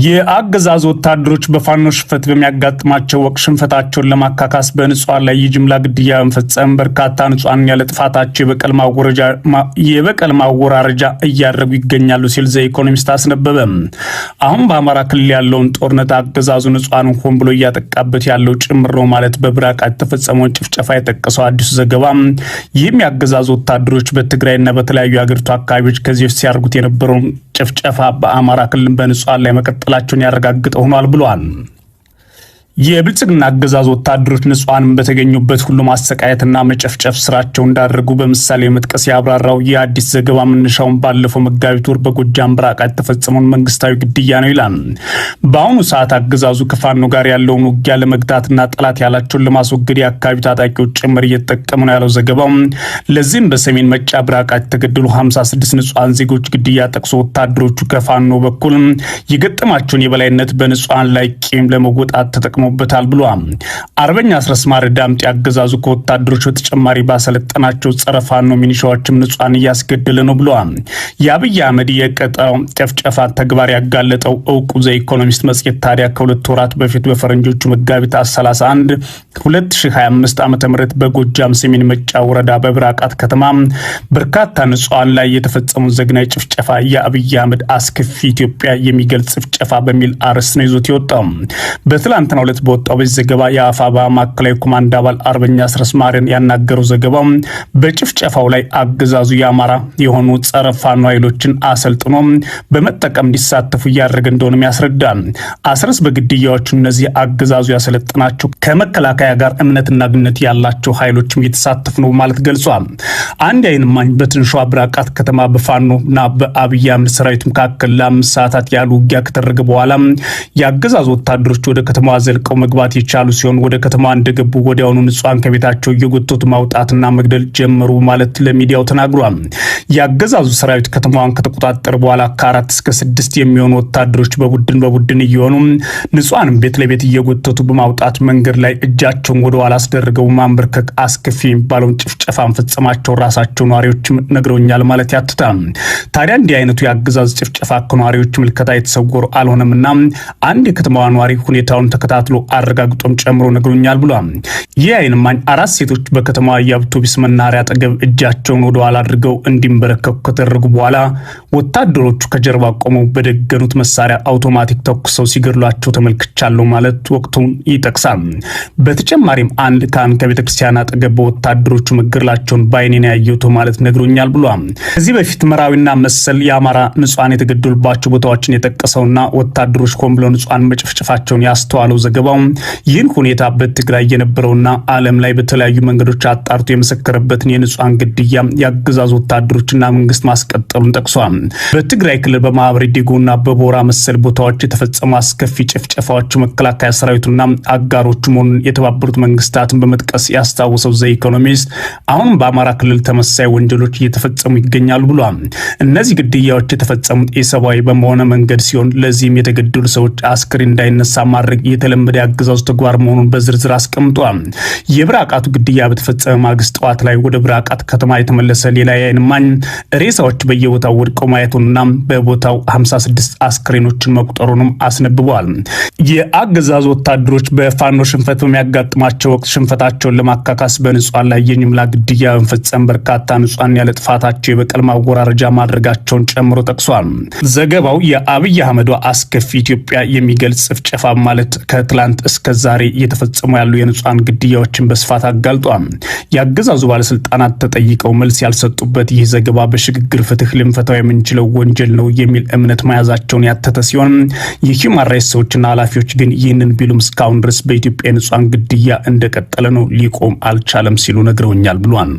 የአገዛዝ ወታደሮች በፋኖ ሽንፈት በሚያጋጥማቸው ወቅት ሽንፈታቸውን ለማካካስ በንጹሃን ላይ የጅምላ ግድያ በመፈጸም በርካታ ንጹሃን ያለ ጥፋታቸው የበቀል ማወራረጃ እያደረጉ ይገኛሉ ሲል ዘ ኢኮኖሚስት አስነበበ። አሁን በአማራ ክልል ያለውን ጦርነት አገዛዙ ንጹሃን ሆን ብሎ እያጠቃበት ያለው ጭምር ነው ማለት በብራቃት የተፈጸመውን ጭፍጨፋ የጠቀሰው አዲሱ ዘገባ ይህም የአገዛዝ ወታደሮች በትግራይና በተለያዩ የሀገሪቱ አካባቢዎች ከዚህ በፊት ሲያደርጉት የነበረውን ጭፍጨፋ በአማራ ክልል በንጹሃን ላይ መቀጠላቸውን ያረጋግጠ ሆኗል ብሏል። የብልጽግና አገዛዝ ወታደሮች ንጹሃንን በተገኙበት ሁሉ ማሰቃየትና መጨፍጨፍ ስራቸው እንዳደረጉ በምሳሌ መጥቀስ ያብራራው የአዲስ ዘገባ መነሻውን ባለፈው መጋቢት ወር በጎጃም ብራቃት የተፈጸመውን መንግስታዊ ግድያ ነው ይላል። በአሁኑ ሰዓት አገዛዙ ከፋኖ ጋር ያለውን ውጊያ ለመግታትና ጠላት ያላቸውን ለማስወገድ የአካባቢ ታጣቂዎች ጭምር እየተጠቀሙ ነው ያለው ዘገባው። ለዚህም በሰሜን መጫ ብራቃት የተገደሉ 56 ንጹሃን ዜጎች ግድያ ጠቅሶ ወታደሮቹ ከፋኖ በኩል የገጠማቸውን የበላይነት በንጹሃን ላይ ቂም ለመወጣት ተጠቅመው በታል ብሏል። አርበኛ አስረስ ማረ ዳምጤ አገዛዙ ከወታደሮች በተጨማሪ ባሰለጠናቸው ጸረ ፋኖ ሚኒሻዎችም ንጹሃን እያስገደለ ነው ብሏል። የአብይ አህመድ የቀጠው ጨፍጨፋ ተግባር ያጋለጠው እውቁ ዘ ኢኮኖሚስት መጽሔት ታዲያ ከሁለት ወራት በፊት በፈረንጆቹ መጋቢት 31 2025 ዓ.ም በጎጃም ሰሜን መጫ ወረዳ በብራቃት ከተማ በርካታ ንጹሃን ላይ የተፈጸመው ዘግናኝ ጭፍጨፋ የአብይ አህመድ አስከፊ ኢትዮጵያ የሚገልጽ ጭፍጨፋ በሚል አርዕስት ነው ይዞት የወጣው። በትላንትናው ዕለት በወጣው በዚህ ዘገባ የአፋባ ማዕከላዊ ኮማንድ አባል አርበኛ አስረስ ማረን ያናገረው ዘገባው በጭፍጨፋው ላይ አገዛዙ የአማራ የሆኑ ጸረ ፋኖ ኃይሎችን አሰልጥኖ በመጠቀም እንዲሳተፉ እያደረገ እንደሆነም ያስረዳል። አስረስ በግድያዎቹ እነዚህ አገዛዙ ያሰለጥናቸው ከመከላከያ ጋር እምነትና ግንኙነት ያላቸው ኃይሎችም እየተሳተፉ ነው ማለት ገልጿል። አንድ የዓይን እማኝ በትንሿ ብራቃት ከተማ በፋኖና በአብይ አህመድ ሰራዊት መካከል ለ5 ሰዓታት ያሉ ውጊያ ከተደረገ በኋላ የአገዛዙ ወታደሮች ወደ ከተማዋ ዘልቀው መግባት የቻሉ ሲሆን ወደ ከተማዋ እንደገቡ ወዲያውኑ ንጹሃን ከቤታቸው እየጎተቱ ማውጣትና መግደል ጀመሩ ማለት ለሚዲያው ተናግሯል። የአገዛዙ ሰራዊት ከተማዋን ከተቆጣጠረ በኋላ ከ4 እስከ 6 የሚሆኑ ወታደሮች በቡድን እየሆኑ ንጹሃን ቤት ለቤት እየጎተቱ በማውጣት መንገድ ላይ እጃቸውን ወደ ኋላ አስደርገው ማንበርከክ አስከፊ የሚባለውን ጭፍጨፋን ፈጸማቸው ራሳቸው ነዋሪዎች ነግረውኛል ማለት ያትታል። ታዲያ እንዲህ አይነቱ የአገዛዝ ጭፍጨፋ ከነዋሪዎች ምልከታ የተሰወሩ አልሆነምና አንድ የከተማዋ ነዋሪ ሁኔታውን ተከታትሎ አረጋግጦም ጨምሮ ነግሮኛል ብሏል። ይህ ዓይን እማኝ 4 ሴቶች በከተማዋ የአውቶቡስ መናኸሪያ አጠገብ እጃቸውን ወደ ኋላ አድርገው እንዲንበረከኩ ከተደረጉ በኋላ ወታደሮቹ ከጀርባ ቆመው በደገኑት መሳሪያ አውቶማቲክ ተኩሰው ሲገድሏቸው ተመልክቻለሁ ማለት ወቅቱን ይጠቅሳል። በተጨማሪም አንድ ካህን ከቤተክርስቲያን አጠገብ በወታደሮቹ መገደላቸውን በዓይኔ ያየሁት ማለት ነግሮኛል ብሏል። ከዚህ በፊት መራዊና መሰል የአማራ ንጹሃን የተገደሉባቸው ቦታዎችን የጠቀሰውና ወታደሮች ሆን ብለው ንጹሃን መጨፍጨፋቸውን ያስተዋለው ዘገባው ይህን ሁኔታ በትግራይ የነበረውና ዓለም ላይ በተለያዩ መንገዶች አጣርቶ የመሰከረበትን የንጹሃን ግድያ ያገዛዙ ወታደሮችና መንግስት ማስቀጠሉን ጠቅሷል። በትግራይ ክልል በማህበረ ዴጎና በቦራ መሰል ቦታዎች የተፈጸሙ አስከፊ ጭፍጨፋዎች መከላከያ ሰራዊቱና አጋሮቹ መሆኑን የተባበሩት መንግስታትን በመጥቀስ ያስታወሰው ዘ ኢኮኖሚስት አሁን በአማራ ክልል ተመሳሳይ ወንጀሎች እየተፈጸሙ ይገኛሉ ብሏል። እነዚህ ግድያዎች የተፈጸሙት ኢሰብአዊ በመሆነ መንገድ ሲሆን ለዚህም የተገደሉ ሰዎች አስክሬን እንዳይነሳ ማድረግ የተለመደ ያገዛዙ ተግባር መሆኑን በዝርዝር አስቀምጧል። የብራቃቱ ግድያ በተፈጸመ ማግስት ጠዋት ላይ ወደ ብራቃት ከተማ የተመለሰ ሌላ የዓይን እማኝ ሬሳዎች በየቦታው ወድቀው ማየቱንና በቦታው 56 አስክሬኖችን መቁጠሩንም አስነብቧል። የአገዛዙ ወታደሮች በፋኖ ሽንፈት በሚያጋጥማቸው ወቅት ሽንፈታቸውን ለማካካስ በንጹሃን ላይ የጅምላ ግድያ በመፈጸም በርካታ ንጹሃን ያለ ጥፋታቸው የበቀል ማወራረጃ ማድረጋቸውን ጨምሮ ጠቅሷል። ዘገባው የአብይ አህመድ አስከፊ ኢትዮጵያ የሚገልጽ ጭፍጨፋ ማለት ከትላንት እስከ ዛሬ እየተፈጸሙ ያሉ የንጹሃን ግድያዎችን በስፋት አጋልጧል። የአገዛዙ ባለስልጣናት ተጠይቀው መልስ ያልሰጡበት ይህ ዘገባ በሽግግር ፍትህ ልንፈታው የምንችለው ወንጀል ነው የሚል እምነት መያዛቸውን ያተተ ሲሆን የሂውማን ራይትስ ሰዎችና ኃላፊዎች ግን ይህንን ቢሉም እስካሁን ድረስ በኢትዮጵያ የንጹሃን ግድያ እንደቀጠለ ነው፣ ሊቆም አልቻለም ሲሉ ነግረውኛል ብሏል።